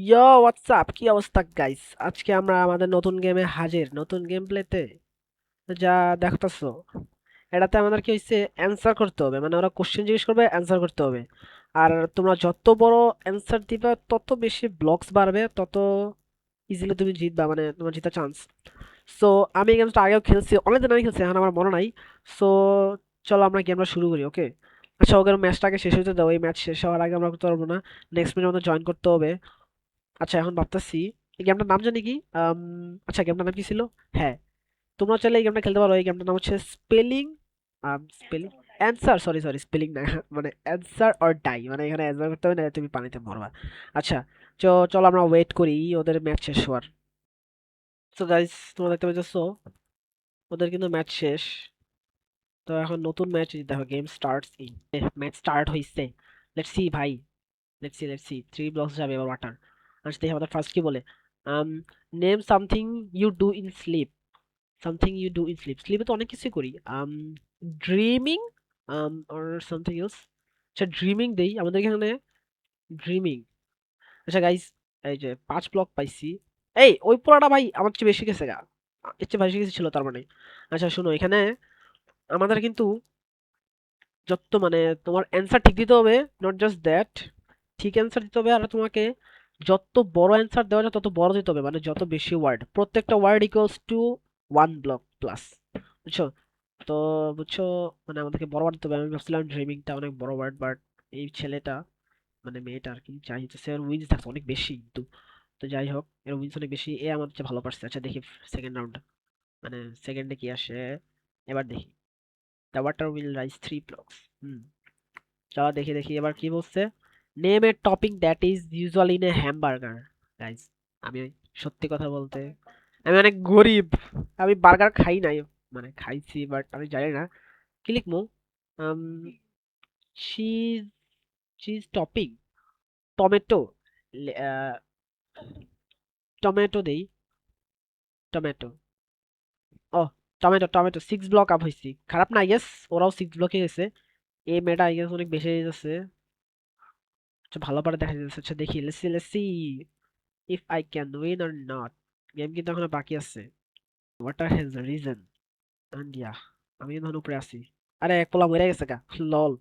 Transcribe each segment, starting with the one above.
ইয়ো WhatsApp, কি অবস্থা guys? আজকে আমরা আমাদের নতুন গেমে হাজির, নতুন গেম প্লেতে। যা দেখতেছো, এটাতে আমাদের কি হচ্ছে, অ্যান্সার করতে হবে। মানে ওরা কোশ্চেন জিজ্ঞেস করবে, অ্যান্সার করতে হবে। আর তোমরা যত বড় অ্যান্সার দিবা তত বেশি ব্লকস বাড়বে, তত ইজিলি তুমি জিতবা, মানে তোমার জেতার চান্স। সো আমি এই গেমটা আগেও খেলছি, অনেকদিন আগে খেলছি, এখন আমার মনে নাই। সো চলো আমরা গেমটা শুরু করি, ওকে? আচ্ছা, ওকে ম্যাচটাকে শেষ হতে দাও। এই ম্যাচ শেষ হওয়ার আগে আমরা করতে পারবো না, নেক্সট ম্যাচে আমাদের জয়েন করতে হবে। আচ্ছা, এখন ভাবতেছি এই গেমটার নাম জানি কি। আচ্ছা, গেমটার নাম কি ছিল? হ্যাঁ, তোমরা চাইলে এই গেমটা খেলতে পারো। এই গেমটার নাম হচ্ছে spelling. Spelling answer, sorry sorry, spelling না মানে অ্যান্সার অর ডাই, মানে এখানে অ্যান্সার করতে হবে না, তুমি পানিতে মরবা। আচ্ছা, চলো আমরা ওয়েট করি ওদের ম্যাচ শেষ হওয়ার। তো গাইস, তোমরা দেখতে পাচ্ছ ওদের কিন্তু ম্যাচ শেষ। তো এখন নতুন ম্যাচ, দেখো game starts in, match start হইছে। লেটস সি ভাই, লেটস সি 3 ব্লকস যাবে এবার ওয়াটার। আচ্ছা, দেখি আমাদের ফার্স্ট কি বলে। Um name something you do in sleep. Something you do in sleep, স্লিপে তো অনেক কিছুই করি। Dreaming, or something else. আচ্ছা, ড্রিমিং দেই আমাদের এখানে, ড্রিমিং। আচ্ছা গাইস, এই যে 5 ব্লক পাইছি। এই ওই পোড়াটা ভাই আমার চেয়ে বেশি গেছে গা, এর চেয়ে বেশি কিছু ছিল তার মানে। আচ্ছা শোনো, এখানে আমাদের কিন্তু যত মানে তোমার অ্যান্সার ঠিক দিতে হবে, নট জাস্ট দ্যাট, ঠিক অ্যান্সার দিতে হবে। আর তোমাকে যত বড় অ্যান্সার দেওয়া যায় তত বড় দিতে হবে, মানে যত বেশি ওয়ার্ড, প্রত্যেকটা word equals to 1 block plus. বুঝছো? তো বুঝছো, মানে আমাদেরকে বড় ওয়ার্ড দিতে হবে। আমি ভাবছিলাম ড্রিমিংটা অনেক বড় ওয়ার্ড, বাট এই ছেলেটা, মানে মেয়েটা আর কি, চাই হচ্ছে এর উইন্স থাকছে অনেক বেশি কিন্তু। তো যাই হোক, এর উইন্স অনেক বেশি, এ আমার চেয়ে ভালো পারছে। আচ্ছা দেখি সেকেন্ড রাউন্ড, মানে সেকেন্ডে কি আসে, এবার দেখি। The water will rise 3 blocks. Hmm, চলো দেখি দেখি এবার কি বলছে। Name a topping that is usual in a hamburger. Guys, আমি সত্যি কথা বলতে, আমি অনেক গরিব, আমি বার্গার খাই নাই, মানে খাইছি বাট আমি জানি না কি লিখবো। Cheese, cheese topping, tomato, tomato দেই, টমেটো। ও, টমেটো টমেটো 6 ব্লক আপ হয়েছি, খারাপ না, গেস ওরাও 6 ব্লকে গেছে। এই মেয়েটা আই গেস অনেক বেশি যাচ্ছে। আচ্ছা, ভালো পারে দেখা যাচ্ছে। আচ্ছা দেখি, let's see if I can win or not. Game কিন্তু এখনো বাকি আছে। ওয়াটার হ্যাজ রিজন এন্ড ইয়া, আমি কিন্তু এখন উপরে আছি। আরে এক পোলা মরে গেছে গা, লল।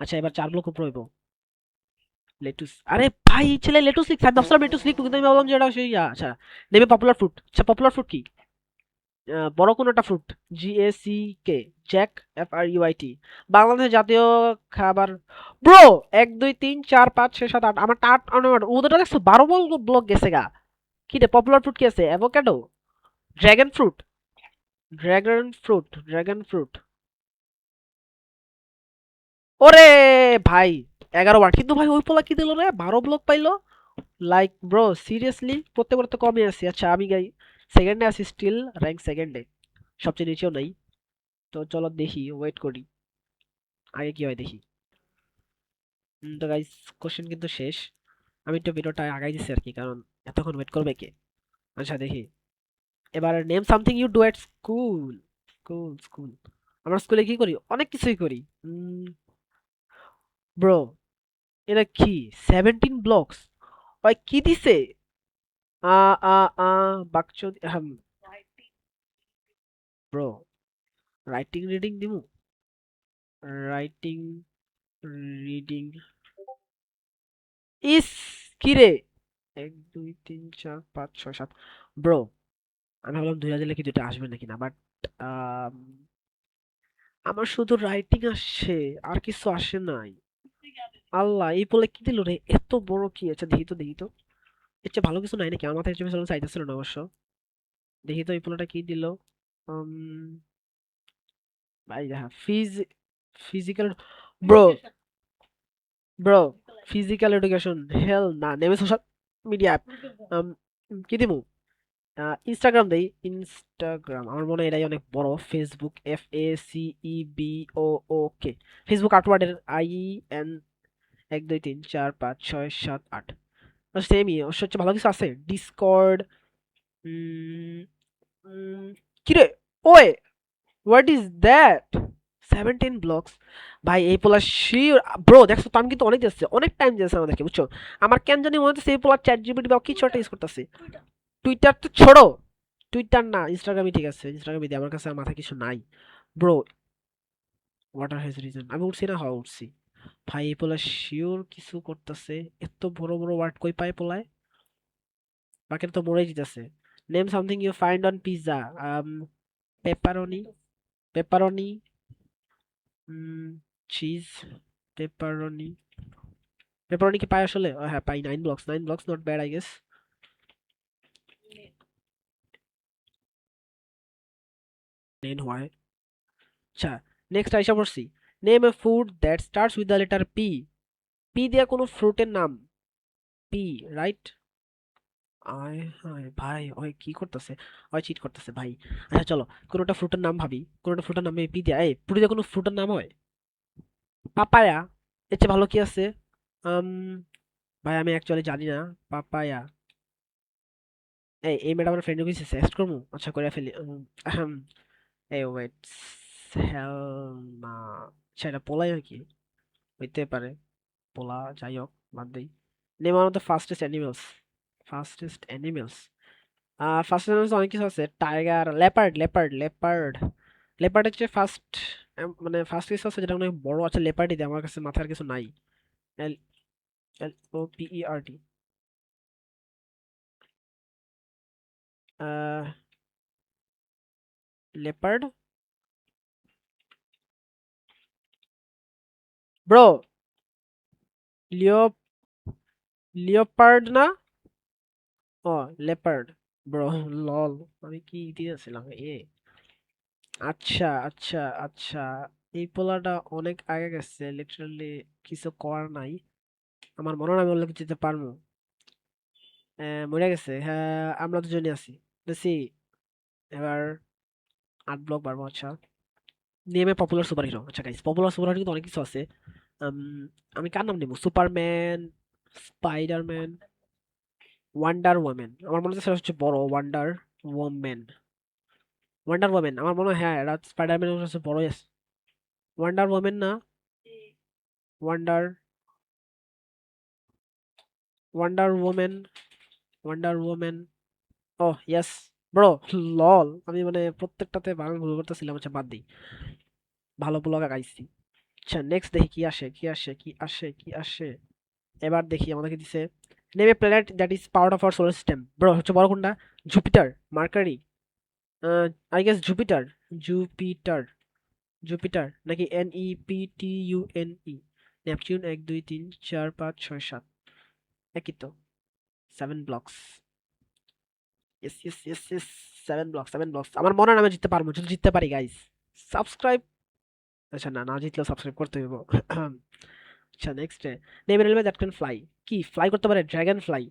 আচ্ছা, এবার 4 ব্লক উপরে হইব। লেটুস, আরে ভাই এই ছেলে লেটুস লিখছে, আমি ভাবছিলাম লেটুস লিখবো, কিন্তু আমি ভাবলাম যে এটা সেই আচ্ছা, নেমে পপুলার ফ্রুট। আচ্ছা, পপুলার ফ্রুট কি? বড় কোন একটা ফ্রুট, GACK, জ্যাক, FRUIT। বাংলাদেশের জাতীয় খাবার। ব্রো, 1 2 3 4 5 6 7 8, আমার টাট ওদেরটা দেখছো, 12 ব্লক গেছে গা। কি রে, পপুলার ফ্রুট কি আছে? Avocado, dragon fruit, dragon fruit. ওরে ভাই, 11 বার, কিন্তু ভাই ওই পোলা কি দিল রে, 12 ব্লক পাইলো। লাইক ব্রো, সিরিয়াসলি প্রত্যেকবার তো কমে আছি। আচ্ছা, আমি গাই সেকেন্ডে আছি, স্টিল র্যাঙ্ক সেকেন্ডে, সবচেয়ে নিচেও নাই। তো চলো দেখি, ওয়েট করি আগে কি হয় দেখি। তো গাইস, কোশ্চেন কিন্তু শেষ। আমি একটু ভিডিওটা আগাই দিচ্ছি আর কি, কারণ এতক্ষণ ওয়েট করবে কে। আচ্ছা দেখি, এবার name something you do at school. School, আমরা স্কুলে কি করি? অনেক কিছুই করি। ব্রো, এটা কি? 17 ব্লকস, ওই কি দিছে? আ আ আ বাকচ, ব্রো, রাইটিং রিডিং দিমু, রাইটিং রিডিং, ইস, কি রে, 1 2 3 4 5 6 7। ব্রো, আমি ভাবলাম 2টা দিলে কি 2টা আসবে নাকি, না বাট আমার শুধু রাইটিং আসছে, আর কিছু আসে নাই। আল্লাহ, এই বলে কি দিল রে, এত বড় কি? আচ্ছা দেখি তো, দেখি তো, এর চেয়ে ভালো কিছু নাই নাকি? আমার মাথায় এর চেয়ে বেশি ভালো চাইতেছিল না অবশ্য। দেখি তো এই পোলাটা কি দিল। উম, ভাই দেখা physical, bro, bro, physical education, hell না, নেমে সোশ্যাল মিডিয়া অ্যাপ। কি দিমু? ইনস্টাগ্রাম দেই, ইনস্টাগ্রাম, আমার মনে হয় এটাই অনেক বড়। ফেসবুক, FACEBOOK, ফেসবুক আটওয়ার্ডের IN, 1 2 3 4 5 6 7 8। সেমই, ওর হচ্ছে ভালো কিছু আছে, ডিসকর্ড। উম, উম, কিরে, way, what is that? 17 blocks. ভাই এই পোলা শিওর। ব্রো দেখছো তো, আমি কিন্তু অনেক দিচ্ছে, অনেক টাইম দিয়েছে আমাদেরকে, বুঝছো? আমার কেন জানি মনে হচ্ছে এই পোলা চ্যাট জিপিটি বা কিছু একটা ইউজ করতেছে। টুইটার তো ছোড়ো, টুইটার না, ইনস্টাগ্রামই ঠিক আছে, ইনস্টাগ্রামই দিয়ে, আমার কাছে আর মাথায় কিছু নাই। Bro, what are his reason? আমি উঠছি না, হওয়া উঠছি। ভাই এই পোলা শিওর কিছু করতেছে। এত বড় বড় ওয়ার্ড কই পায় পোলায়? বাকিটা তো মরেই দিতেছে। Name something you find on pizza. Pepperoni, pepperoni, cheese, pepperoni. Pepperoni কি পাই আসলে? হ্যাঁ পাই। 9 blocks, 9 blocks, not bad I guess. নেন হয়। আচ্ছা, নেক্সট আইসা পড়ছি। Name a food that starts with the letter P. P দিয়ে কোনো ফ্রুটের নাম। P, right? আয় হায় ভাই, ওই কি করতেছে? ওই চিট করতেছে ভাই। আচ্ছা চলো, কোনোটা ফ্রুটের নাম ভাবি, কোনোটা ফ্রুটের নামে পি দিয়ে। এই পুরি দিয়ে কোনো ফ্রুটের নাম হয়? পাপায়া। এর চেয়ে ভালো কি আছে? আম, ভাই আমি অ্যাকচুয়ালি জানি না। পাপায়া। এই ম্যাডাম আমার ফ্রেন্ড কিছু সাজেস্ট করবো? আচ্ছা করে ফেলি। আহম, এই ওয়েট, হেল না, সেটা পোলাই নাকি? হইতে পারে পোলা, যাই হোক, বাদ দেই। Name one of the fastest animals. Fastest animals, first animals অনেক কিছু আছে। Tiger, leopard, leopard, leopard. Leopard হচ্ছে ফার্স্ট, মানে ফার্স্ট কিছু আছে যেটা অনেক বড় আছে। লেপার্ডই দিয়ে, আমার কাছে মাথার কিছু নাই। এল, এল ও পি ই আর টি। লেপার্ড। ব্রো, লিও, লিওপার্ড না? ও, লেপার্ড। ব্রো, লল, আমি কি দিয়েছিলাম আচ্ছা আচ্ছা আচ্ছা। এই পোলাটা অনেক আগে গেছে লিটারালি, কিছু করার নাই। আমার মনে হয় আমি ওর যেতে পারবো। মরে গেছে, হ্যাঁ আমরা দুজনে আছি। দেখছি। এবার 8 ব্লক বাড়বো। আচ্ছা, নেমে পপুলার সুপার হিরো। আচ্ছা গাইস, পপুলার সুপার হিরো কিন্তু অনেক কিছু আছে। আম, আমি কার নাম নেবো? Superman, Spiderman, Wonder Woman. আমার মনে হচ্ছে সেটা হচ্ছে বড়, ওয়ান্ডার ওয়াম্যান। ওয়ান্ডার ওয়াম্যান আমার মনে হয়, হ্যাঁ এটা স্পাইডারম্যানের কাছে বড়ই আছে। ওয়ান্ডার ওয়াম্যান না? Wonder, Wonder Woman, Wonder Woman. Oh yes bro. Lol, আমি মানে প্রত্যেকটাতে বানান ভুল করতেছিলাম। আচ্ছা বাদ দিই, ভালো ব্লগ গাইছি। আচ্ছা নেক্সট দেখি কি আসে, কি আসে, কি আসে, কি আসে। এবার দেখি আমাদেরকে দিছে। Name A planet that is part of our solar system. Bro হচ্ছে বড় কোনটা? Jupiter, mercury, I guess Jupiter. Jupiter, Jupiter নাকি NEPTUNE? নেপচুন 1 2 3 4 5 6 7, একই তো। 7 blocks. Yes yes yes yes. 7 blocks, 7 blocks. আমার মনে হয় না আমি জিততে পারবো, যদি জিততে পারি গাইস সাবস্ক্রাইব। আচ্ছা না, না জিতলেও সাবস্ক্রাইব করতে হইব। আচ্ছা next, name animal that can fly. কি ফ্লাই করতে পারে? Dragon fly,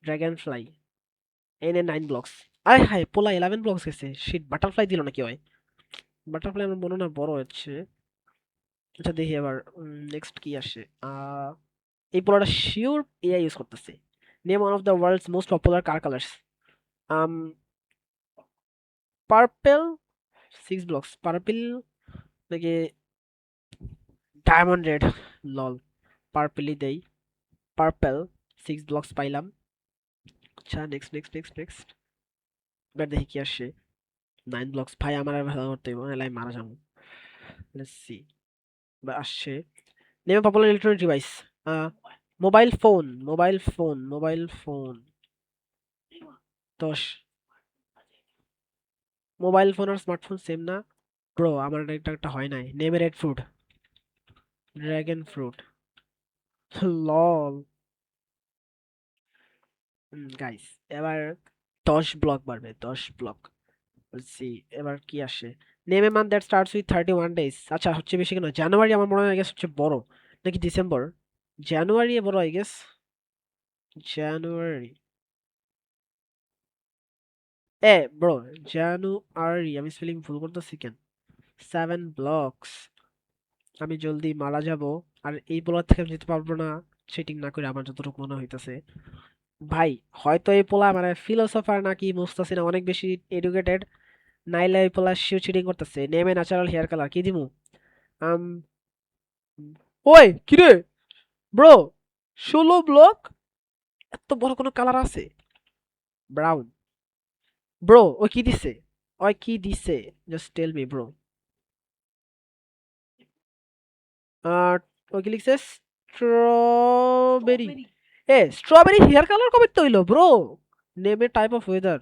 dragon fly. এনে 9 ব্লকস। আয় হায়, পোলা 11 ব্লকস গেছে। শিট, বাটারফ্লাই দিল নাকি হয়? বাটারফ্লাই আমার মনে হয় না বড় হচ্ছে। আচ্ছা দেখি এবার নেক্সট কি আসে। এই পোলাটা শিওর এআই ইউজ করতেছে। Name one of the world's most popular car colours. Um purple. 6 blocks, purple নাকি ডায়মন্ড রেড? লল, পার্পেলই দেই। পার্পেল, 6 ব্লকস পাইলাম। আচ্ছা নেক্সট নেক্সট নেক্সট নেক্সট। এবার দেখি কি আসে। 9 ব্লকস। ভাই আমার আর ভালো করতে হইব, নাহলে আমি মারা যাবো। Let's see. এবার আসছে। Name popular electronic device. Mobile phone, mobile phone, mobile phone. 10। Mobile phone আর স্মার্টফোন সেম না? ব্রো আমার এটা একটা হয় নাই। Name a red fruit. Dragon fruit. Lol. Guys এবার 10 ব্লক বাড়বে, 10 ব্লক। বলছি, এবার কি আসে। Name a month that starts with 31 days. আচ্ছা হচ্ছে বেশি কেন? জানুয়ারি আমার মনে হয় I guess হচ্ছে বড়, নাকি ডিসেম্বর? জানুয়ারি বড় আই গেস। জানুয়ারি। ব্রো, জানুয়ারি, আমি স্পেলিং ভুল করতেছি কেন? 7 ব্লকস। আমি জলদি মারা যাব। আর এই বলার থেকে আমি যেতে পারবো না, চিটিং না করে, আমার যতটুকু মনে হইতেছে। ভাই হয়তো এই পোলা মানে ফিলোসোফার নাকি মুস্তাসিনা অনেক বেশি এডুকেটেড, নাইলে এই পোলা শিও চিটিং করতেছে। নেমে ন্যাচারাল হেয়ার কালার কি দিমু? আম ওই কিরে ব্রো, 16 ব্লক, এত বড় কোনো কালার আছে? ব্রাউন। ব্রো ও কি দিছে? ওই কি দিছে? Just tell me bro. আর ও কি লিখছে? স্ট্রবেরি। স্ট্রবেরি হেয়ার কালার কবে তৈলো bro? Name a type of weather.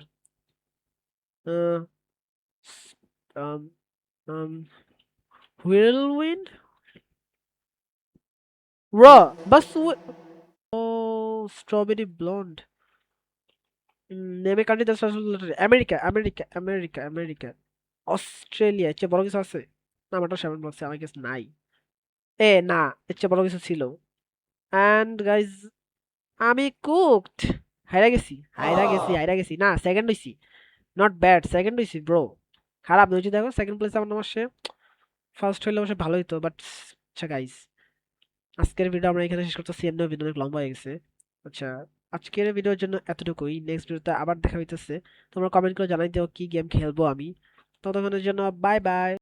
Whirlwind. র বাস ও strawberry blond. Name a country that's America, America, America, America. Australia, এর চেয়ে বড় কিছু আছে? না, আমারটা 7 বলছে, আমার কাছে নাই। না, এর চেয়ে বড় কিছু ছিল। অ্যান্ড গাইজ, আমি কুকড। হাইরা গেছি, হাইরা গেছি, হাইরা গেছি। না, সেকেন্ড হইছি। নট ব্যাড, সেকেন্ড হইছি ব্রো। খারাপ নয়, দেখো সেকেন্ড প্লেসে আমার নাম আসে। ফার্স্ট হইলে অবশ্যই ভালো হইতো, বাট আচ্ছা গাইজ, আজকের ভিডিও আমরা এখানে শেষ করতেছি। এর ভিডিও অনেক লম্বা হয়ে গেছে। আচ্ছা, আজকের ভিডিওর জন্য এতটুকুই। নেক্সট ভিডিওতে আবার দেখা হইতেছে। তোমরা কমেন্ট করে জানাই দিও কি গেম খেলবো আমি। ততক্ষণের জন্য বাই বাই।